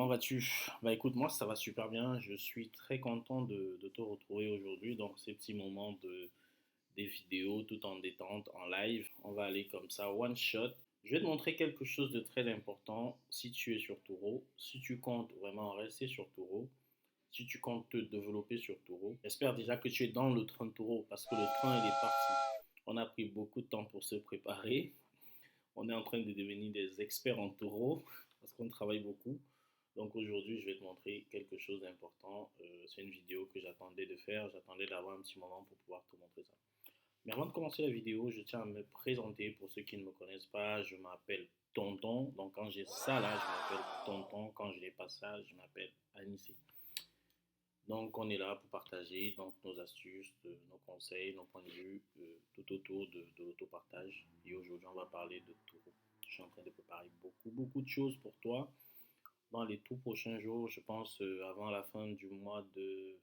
Comment vas-tu? Bah écoute, moi ça va super bien. Je suis très content de te retrouver aujourd'hui dans ces petits moments des vidéos tout en détente, en live. On va aller comme ça, one shot. Je vais te montrer quelque chose de très important si tu es sur Turo, si tu comptes vraiment rester sur Turo, si tu comptes te développer sur Turo. J'espère déjà que tu es dans le train de Turo parce que le train il est parti. On a pris beaucoup de temps pour se préparer. On est en train de devenir des experts en taureau parce qu'on travaille beaucoup. Donc aujourd'hui, je vais te montrer quelque chose d'important. C'est une vidéo que j'attendais de faire. J'attendais d'avoir un petit moment pour pouvoir te montrer ça. Mais avant de commencer la vidéo, je tiens à me présenter pour ceux qui ne me connaissent pas. Je m'appelle Tonton. Donc quand j'ai ça là, je m'appelle Tonton. Quand je n'ai pas ça, je m'appelle Anissé. Donc on est là pour partager donc, nos astuces, nos conseils, nos points de vue, tout autour de l'autopartage. Et aujourd'hui, on va parler de tout. Je suis en train de préparer beaucoup de choses pour toi. Dans les tout prochains jours, je pense avant la fin du mois de...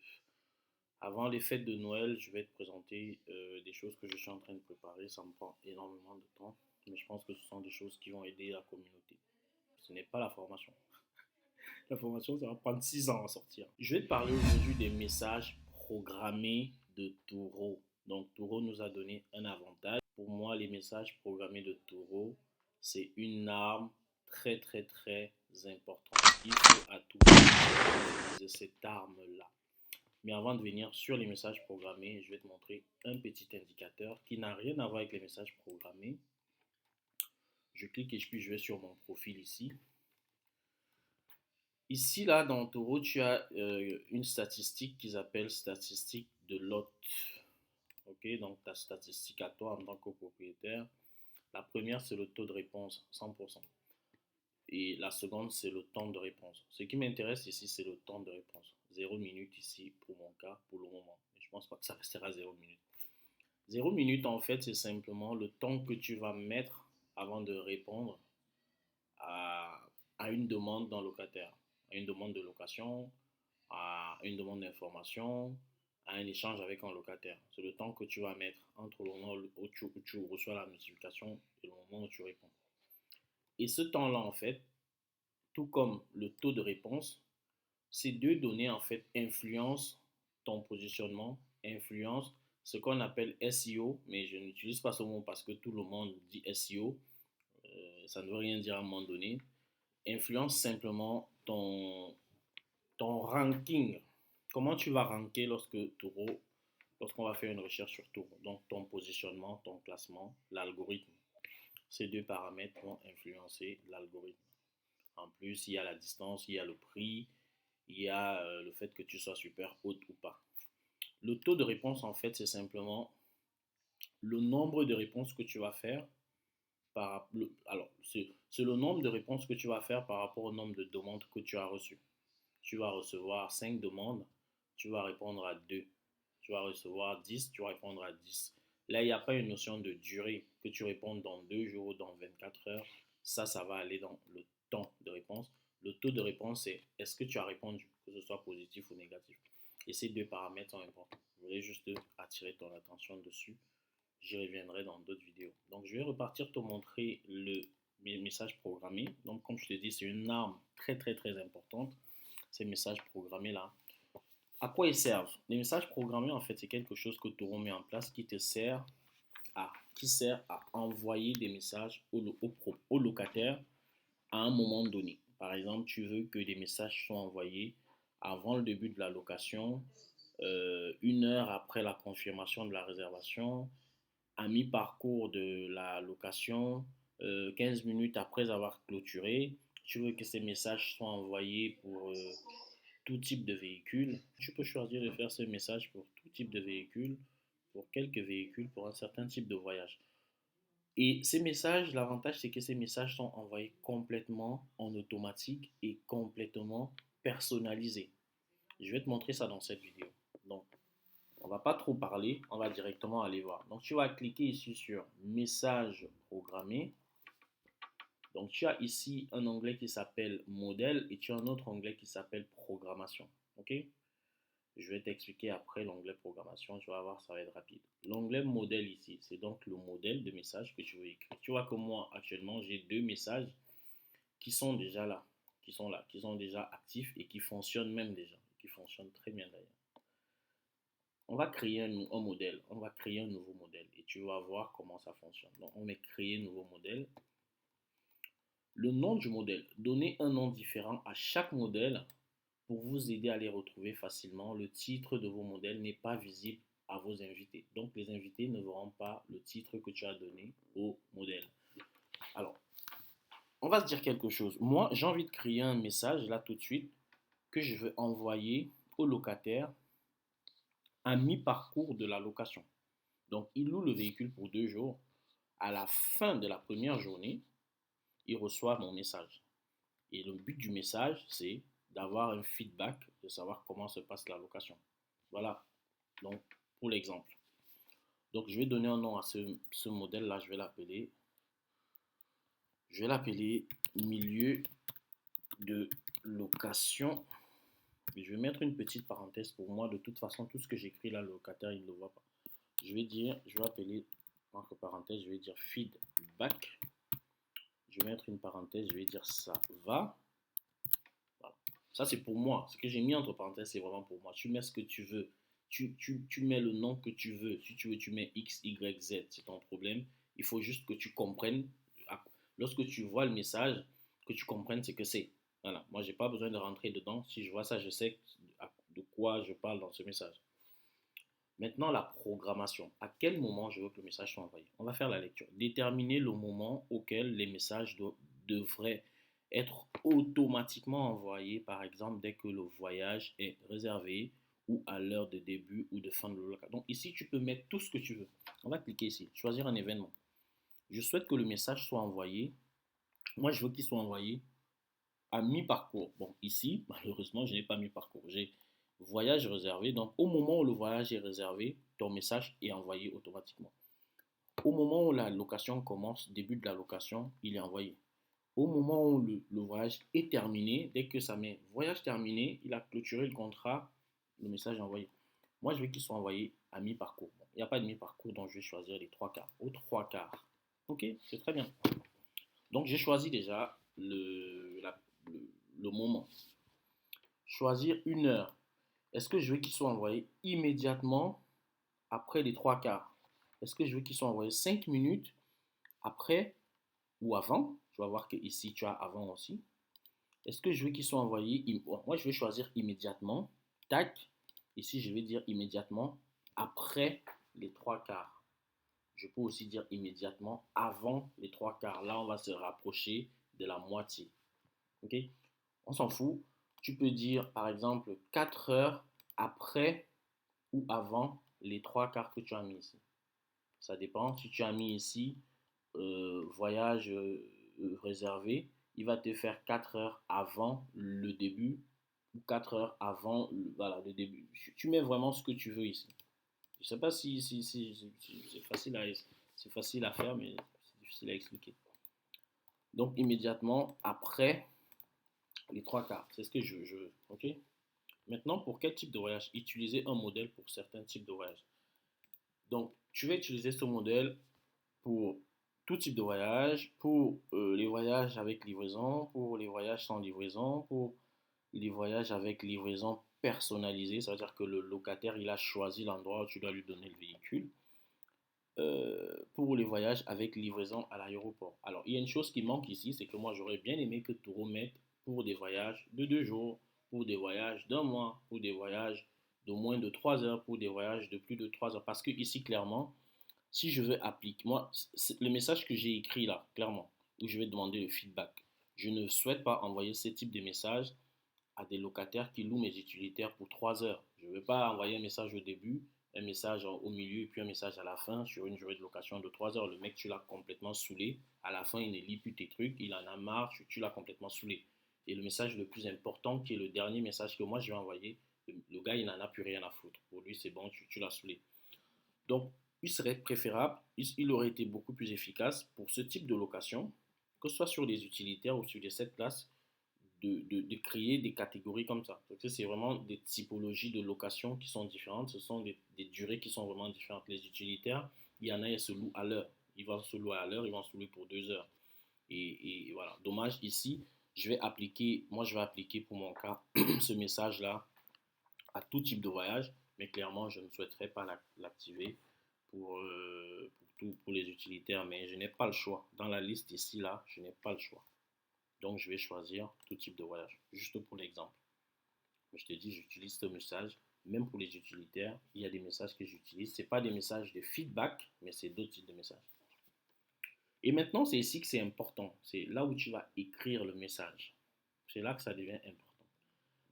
Avant les fêtes de Noël, je vais te présenter des choses que je suis en train de préparer. Ça me prend énormément de temps, mais je pense que ce sont des choses qui vont aider la communauté. Ce n'est pas la formation. La formation, ça va prendre 6 ans à sortir. Je vais te parler aujourd'hui des messages programmés de Taureau. Donc, Taureau nous a donné un avantage. Pour moi, les messages programmés de Taureau, c'est une arme très importante. Il faut à tout prix utiliser cette arme-là. Mais avant de venir sur les messages programmés, je vais te montrer un petit indicateur qui n'a rien à voir avec les messages programmés. Je clique et puis je vais sur mon profil ici. Ici, là, dans Taureau, tu as une statistique qu'ils appellent statistique de lot. Ok, donc ta statistique à toi en tant que propriétaire. La première, c'est le taux de réponse, 100%. Et la seconde, c'est le temps de réponse. Ce qui m'intéresse ici, c'est le temps de réponse. 0 minute ici, pour mon cas, pour le moment. Et je ne pense pas que ça restera 0 minute. 0 minute, en fait, c'est simplement le temps que tu vas mettre avant de répondre à, à une demande d'un locataire, à une demande de location, à une demande d'information, à un échange avec un locataire. C'est le temps que tu vas mettre entre le moment où tu reçois la notification et le moment où tu réponds. Et ce temps-là, en fait, tout comme le taux de réponse, ces deux données, en fait, influencent ton positionnement, influencent ce qu'on appelle SEO, mais je n'utilise pas ce mot parce que tout le monde dit SEO. Ça ne veut rien dire à un moment donné. Influence simplement ton ranking. Comment tu vas ranker lorsqu'on va faire une recherche sur Taureau. Donc ton positionnement, ton classement, l'algorithme. Ces deux paramètres vont influencer l'algorithme. En plus, il y a la distance, il y a le prix, il y a le fait que tu sois super haute ou pas. Le taux de réponse, en fait, c'est simplement le nombre de réponses que tu vas faire alors, c'est le nombre de réponses que tu vas faire par rapport au nombre de demandes que tu as reçues. Tu vas recevoir 5 demandes, tu vas répondre à 2. Tu vas recevoir 10, tu vas répondre à 10. Là, il n'y a pas une notion de durée, que tu répondes dans 2 jours ou dans 24 heures. Ça va aller dans le temps de réponse. Le taux de réponse, c'est est-ce que tu as répondu, que ce soit positif ou négatif. Et ces deux paramètres sont importants. Je voulais juste attirer ton attention dessus. J'y reviendrai dans d'autres vidéos. Donc, je vais repartir te montrer mes messages programmés. Donc, comme je te dis, c'est une arme très importante, ces messages programmés-là. À quoi ils servent? Les messages programmés, en fait, c'est quelque chose que Taureau met en place qui sert à envoyer des messages au locataire à un moment donné. Par exemple, tu veux que des messages soient envoyés avant le début de la location, 1 heure après la confirmation de la réservation, à mi-parcours de la location, 15 minutes après avoir clôturé. Tu veux que ces messages soient envoyés pour tout type de véhicule. Tu peux choisir de faire ce message pour tout type de véhicule, pour quelques véhicules, pour un certain type de voyage. Et ces messages, l'avantage, c'est que ces messages sont envoyés complètement en automatique et complètement personnalisés. Je vais te montrer ça dans cette vidéo. Donc, on va pas trop parler, on va directement aller voir. Donc, tu vas cliquer ici sur message programmé. Donc, tu as ici un onglet qui s'appelle modèle et tu as un autre onglet qui s'appelle programmation. OK? Je vais t'expliquer après l'onglet programmation. Tu vas voir, ça va être rapide. L'onglet modèle ici, c'est donc le modèle de message que tu veux écrire. Tu vois que moi, actuellement, j'ai 2 messages qui sont déjà là, qui sont là, qui sont déjà actifs et qui fonctionnent même déjà, qui fonctionnent très bien d'ailleurs. On va créer un modèle, on va créer un nouveau modèle et tu vas voir comment ça fonctionne. Donc, on met créer un nouveau modèle. Le nom du modèle, donnez un nom différent à chaque modèle pour vous aider à les retrouver facilement. Le titre de vos modèles n'est pas visible à vos invités. Donc, les invités ne verront pas le titre que tu as donné au modèle. Alors, on va se dire quelque chose. Moi, j'ai envie de créer un message là tout de suite que je veux envoyer au locataire à mi-parcours de la location. Donc, il loue le véhicule pour 2 jours. À la fin de la première journée, il reçoit mon message. Et le but du message, c'est d'avoir un feedback, de savoir comment se passe la location. Voilà. Donc, pour l'exemple. Donc, je vais donner un nom à ce modèle-là. Je vais l'appeler milieu de location. Et je vais mettre une petite parenthèse pour moi. De toute façon, tout ce que j'écris là, le locataire, il ne le voit pas. Je vais appeler, entre parenthèses, je vais dire feedback. Je vais mettre une parenthèse, je vais dire ça va. Voilà. Ça, c'est pour moi. Ce que j'ai mis entre parenthèses, c'est vraiment pour moi. Tu mets ce que tu veux. Tu mets le nom que tu veux. Si tu veux, tu mets X, Y, Z. C'est ton problème. Il faut juste que tu comprennes. Lorsque tu vois le message, que tu comprennes ce que c'est. Voilà. Moi, je n'ai pas besoin de rentrer dedans. Si je vois ça, je sais de quoi je parle dans ce message. Maintenant, la programmation. À quel moment je veux que le message soit envoyé? On va faire la lecture. Déterminer le moment auquel les messages devraient être automatiquement envoyés, par exemple, dès que le voyage est réservé ou à l'heure de début ou de fin de location. Donc ici, tu peux mettre tout ce que tu veux. On va cliquer ici, choisir un événement. Je souhaite que le message soit envoyé. Moi, je veux qu'il soit envoyé à mi-parcours. Bon, ici, malheureusement, je n'ai pas mi-parcours. J'ai voyage réservé. Donc, au moment où le voyage est réservé, ton message est envoyé automatiquement. Au moment où la location commence, début de la location, il est envoyé. Au moment où le voyage est terminé, dès que ça met voyage terminé, il a clôturé le contrat, le message est envoyé. Moi, je veux qu'il soit envoyé à mi-parcours. Bon, il n'y a pas de mi-parcours, donc je vais choisir les 3 quarts. Aux 3 quarts. Ok, c'est très bien. Donc, j'ai choisi déjà le moment. Choisir une heure. Est-ce que je veux qu'il soit envoyé immédiatement après les 3 quarts? Est-ce que je veux qu'il soit envoyé 5 minutes après ou avant? Tu vas voir que ici tu as avant aussi. Est-ce que je veux qu'il soit envoyé? Moi, je vais choisir immédiatement. Tac. Ici, je vais dire immédiatement après les 3 quarts. Je peux aussi dire immédiatement avant les 3 quarts. Là, on va se rapprocher de la moitié. Ok? On s'en fout. Tu peux dire, par exemple, 4 heures après ou avant les 3 quarts que tu as mis ici. Ça dépend. Si tu as mis ici voyage réservé, il va te faire 4 heures avant le début ou 4 heures avant voilà, le début. Tu mets vraiment ce que tu veux ici. Je ne sais pas si c'est facile à faire, mais c'est difficile à expliquer. Donc immédiatement après les 3 quarts, c'est ce que je veux. Ok? Maintenant, pour quel type de voyage? Utiliser un modèle pour certains types de voyages. Donc, tu vas utiliser ce modèle pour tout type de voyage, pour les voyages avec livraison, pour les voyages sans livraison, pour les voyages avec livraison personnalisée, ça veut dire que le locataire, il a choisi l'endroit où tu dois lui donner le véhicule, pour les voyages avec livraison à l'aéroport. Alors, il y a une chose qui manque ici, c'est que moi, j'aurais bien aimé que tu remettes pour des voyages de 2 jours, pour des voyages d'un mois, pour des voyages de moins de 3 heures, pour des voyages de plus de 3 heures. Parce que ici, clairement, si je veux appliquer, moi, c'est le message que j'ai écrit là, clairement, où je vais demander le feedback. Je ne souhaite pas envoyer ce type de message à des locataires qui louent mes utilitaires pour 3 heures. Je ne veux pas envoyer un message au début, un message au milieu et puis un message à la fin sur une durée de location de 3 heures. Le mec, tu l'as complètement saoulé. À la fin, il ne lit plus tes trucs, il en a marre, tu l'as complètement saoulé. Et le message le plus important, qui est le dernier message que moi je vais envoyer, le gars, il n'en a plus rien à foutre. Pour lui, c'est bon, tu l'as saoulé. Donc, il serait préférable, il aurait été beaucoup plus efficace pour ce type de location, que ce soit sur des utilitaires ou sur des 7 places, de créer des catégories comme ça. Donc, c'est vraiment des typologies de location qui sont différentes, ce sont des durées qui sont vraiment différentes. Les utilitaires, il y en a, ils se louent à l'heure. Ils vont se louer à l'heure, ils vont se louer pour 2 heures. Et voilà, dommage ici, moi je vais appliquer pour mon cas ce message-là à tout type de voyage, mais clairement je ne souhaiterais pas l'activer pour les utilitaires, mais je n'ai pas le choix. Dans la liste ici, là, je n'ai pas le choix. Donc je vais choisir tout type de voyage, juste pour l'exemple. Mais je te dis, j'utilise ce message, même pour les utilitaires, il y a des messages que j'utilise. Ce n'est pas des messages de feedback, mais c'est d'autres types de messages. Et maintenant, c'est ici que c'est important. C'est là où tu vas écrire le message. C'est là que ça devient important.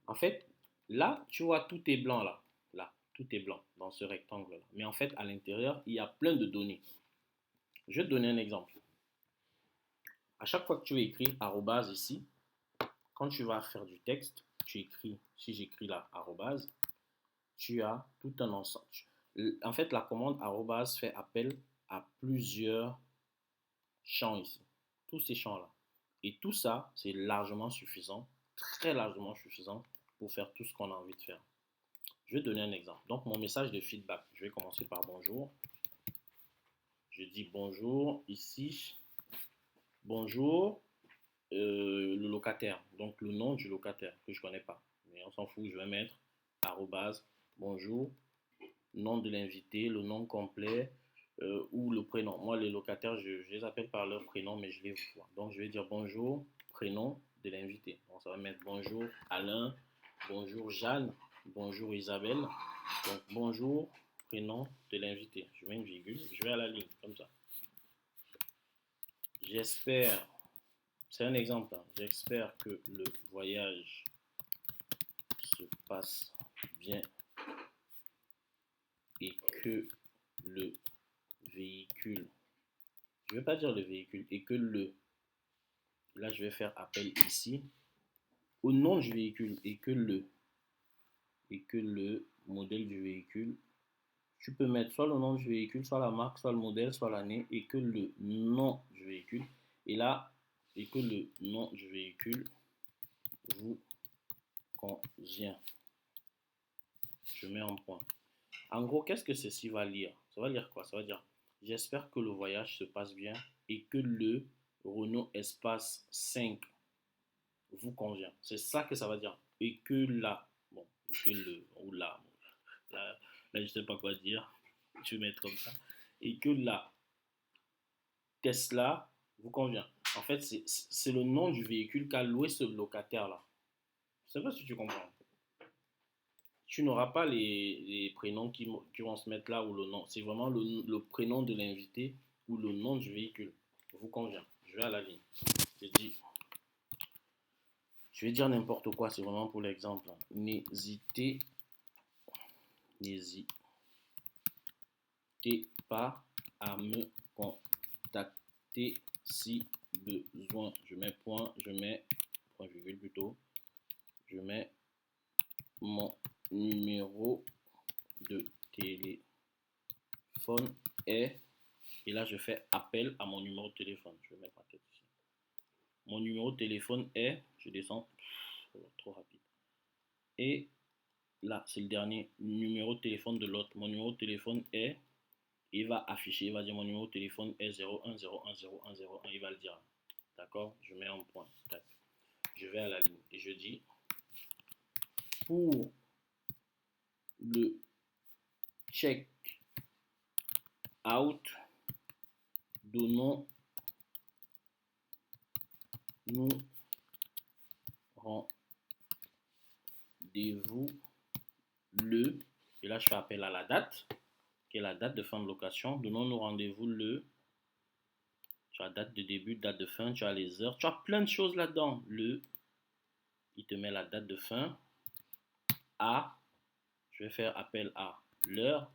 En fait, là, tu vois, tout est blanc là. Là, tout est blanc dans ce rectangle-là. Mais en fait, à l'intérieur, il y a plein de données. Je vais te donner un exemple. À chaque fois que tu veux écrire arrobase ici, quand tu vas faire du texte, tu écris, si j'écris là arrobase, tu as tout un ensemble. En fait, la commande arrobase fait appel à plusieurs champs ici. Tous ces champs-là. Et tout ça, c'est largement suffisant, très largement suffisant pour faire tout ce qu'on a envie de faire. Je vais donner un exemple. Donc, mon message de feedback, je vais commencer par bonjour. Je dis bonjour ici. Bonjour, le locataire. Donc, le nom du locataire que je ne connais pas. Mais on s'en fout, je vais mettre arrobase, bonjour, nom de l'invité, le nom complet ou le prénom. Moi, les locataires, je les appelle par leur prénom, mais je les vois. Donc, je vais dire bonjour, prénom de l'invité. Donc, ça va mettre bonjour Alain, bonjour Jeanne, bonjour Isabelle. Donc, bonjour, prénom de l'invité. Je mets une virgule, je vais à la ligne, comme ça. J'espère, c'est un exemple, hein, j'espère que le voyage se passe bien et que le véhicule, je ne vais pas dire le véhicule, et que là je vais faire appel ici, au nom du véhicule et que le modèle du véhicule, tu peux mettre soit le nom du véhicule, soit la marque, soit le modèle, soit l'année, et que le nom du véhicule, et là, et que le nom du véhicule vous convient. Je mets en point. En gros, qu'est-ce que ceci va lire? Ça va lire quoi? Ça va dire, j'espère que le voyage se passe bien et que le Renault Espace 5 vous convient. C'est ça que ça va dire. Et que là, bon, et que le, ou là, bon, là, je sais pas quoi dire. Je vais mettre comme ça. Et que la Tesla vous convient. En fait, c'est le nom du véhicule qu'a loué ce locataire-là. Je sais pas si tu comprends. Tu n'auras pas les prénoms qui vont se mettre là ou le nom. C'est vraiment le prénom de l'invité ou le nom du véhicule. Vous convient. Je vais à la ligne. Je dis, je vais dire n'importe quoi, c'est vraiment pour l'exemple. N'hésitez pas à me contacter si besoin. Je mets point virgule plutôt. Je mets mon numéro de téléphone est, et là je fais appel à mon numéro de téléphone. Je vais mettre ma tête ici. Mon numéro de téléphone est, je descends, trop rapide. Et là, c'est le dernier numéro de téléphone de l'autre. Mon numéro de téléphone est, il va afficher, il va dire mon numéro de téléphone est 01010101, il va le dire. D'accord? Je mets un point. Tac. Je vais à la ligne et je dis, pour le check out, donnons-nous rendez-vous le, et là je fais appel à la date, qui est la date de fin de location. Donnons-nous rendez-vous le, tu as date de début, date de fin, tu as les heures, tu as plein de choses là-dedans. Le, il te met la date de fin, à, je vais faire appel à l'heure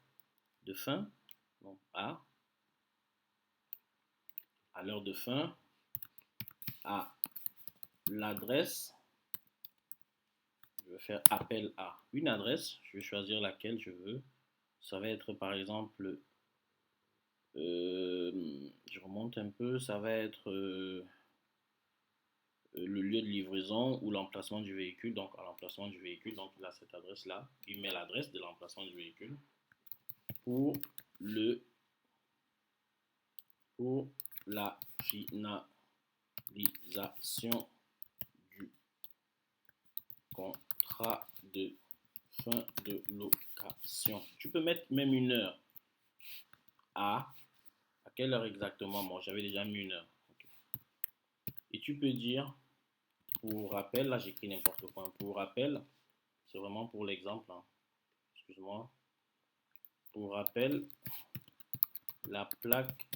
de fin, donc à l'heure de fin, à l'adresse, je vais faire appel à une adresse, je vais choisir laquelle je veux. Ça va être par exemple, je remonte un peu, ça va être le lieu de livraison ou l'emplacement du véhicule. Donc à l'emplacement du véhicule, donc il a cette adresse là, il met l'adresse de l'emplacement du véhicule pour la finalisation contrat de fin de location. Tu peux mettre même une heure. À quelle heure exactement? Bon, j'avais déjà mis une heure. Okay. Et tu peux dire, pour rappel, là j'écris n'importe quoi. Pour rappel, c'est vraiment pour l'exemple. Hein. Excuse-moi. Pour rappel, la plaque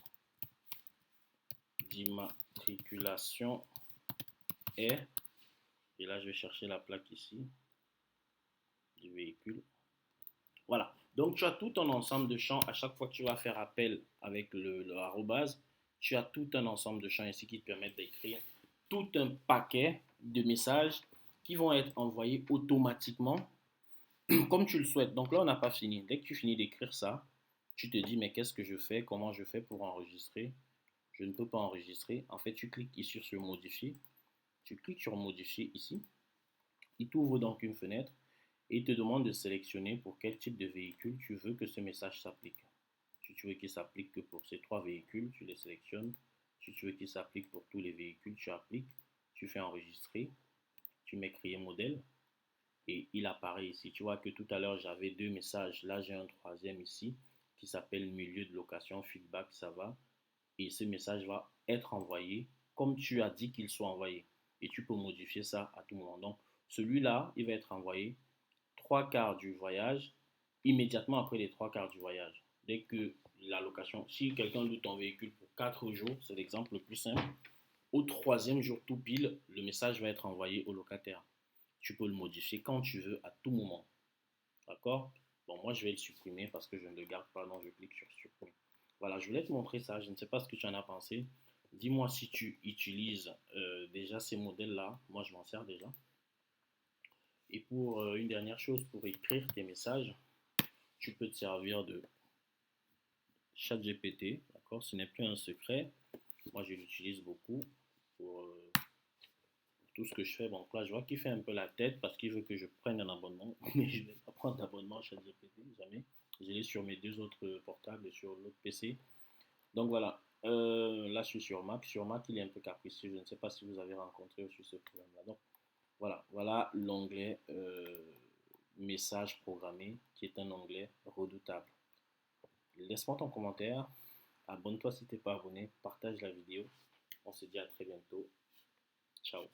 d'immatriculation est, et là je vais chercher la plaque ici, du véhicule. Voilà. Donc tu as tout un ensemble de champs. À chaque fois que tu vas faire appel avec le arrobase, tu as tout un ensemble de champs ici qui te permettent d'écrire tout un paquet de messages qui vont être envoyés automatiquement comme tu le souhaites. Donc là, on n'a pas fini. Dès que tu finis d'écrire ça, tu te dis, mais qu'est-ce que je fais? Comment je fais pour enregistrer? Je ne peux pas enregistrer. En fait, tu cliques ici sur modifier. Tu cliques sur modifier ici. Il t'ouvre donc une fenêtre et il te demande de sélectionner pour quel type de véhicule tu veux que ce message s'applique. Si tu veux qu'il s'applique que pour ces 3 véhicules, tu les sélectionnes. Si tu veux qu'il s'applique pour tous les véhicules, tu appliques. Tu fais enregistrer. Tu mets créer modèle. Et il apparaît ici. Tu vois que tout à l'heure, j'avais 2 messages. Là, j'ai un troisième ici qui s'appelle milieu de location, feedback, ça va. Et ce message va être envoyé comme tu as dit qu'il soit envoyé. Et tu peux modifier ça à tout moment. Donc, celui-là, il va être envoyé 3 quarts du voyage, immédiatement après les 3 quarts du voyage. Dès que la location, si quelqu'un loue ton véhicule pour 4 jours, c'est l'exemple le plus simple, au troisième jour tout pile, le message va être envoyé au locataire. Tu peux le modifier quand tu veux, à tout moment. D'accord? Bon, moi, je vais le supprimer parce que je ne le garde pas. Donc, je clique sur supprimer. Voilà, je voulais te montrer ça. Je ne sais pas ce que tu en as pensé. Dis-moi si tu utilises déjà ces modèles-là. Moi, je m'en sers déjà. Et pour une dernière chose, pour écrire tes messages, tu peux te servir de ChatGPT. D'accord? Ce n'est plus un secret. Moi, je l'utilise beaucoup pour tout ce que je fais. Bon, là, je vois qu'il fait un peu la tête parce qu'il veut que je prenne un abonnement. Mais je ne vais pas prendre d'abonnement chez GPT, jamais. Je l'ai sur mes 2 autres portables et sur l'autre PC. Donc voilà. Là, je suis sur Mac. Sur Mac, il est un peu capricieux. Je ne sais pas si vous avez rencontré aussi ce problème-là. Donc voilà l'onglet message programmé qui est un onglet redoutable. Laisse-moi ton commentaire. Abonne-toi si tu n'es pas abonné. Partage la vidéo. On se dit à très bientôt. Ciao.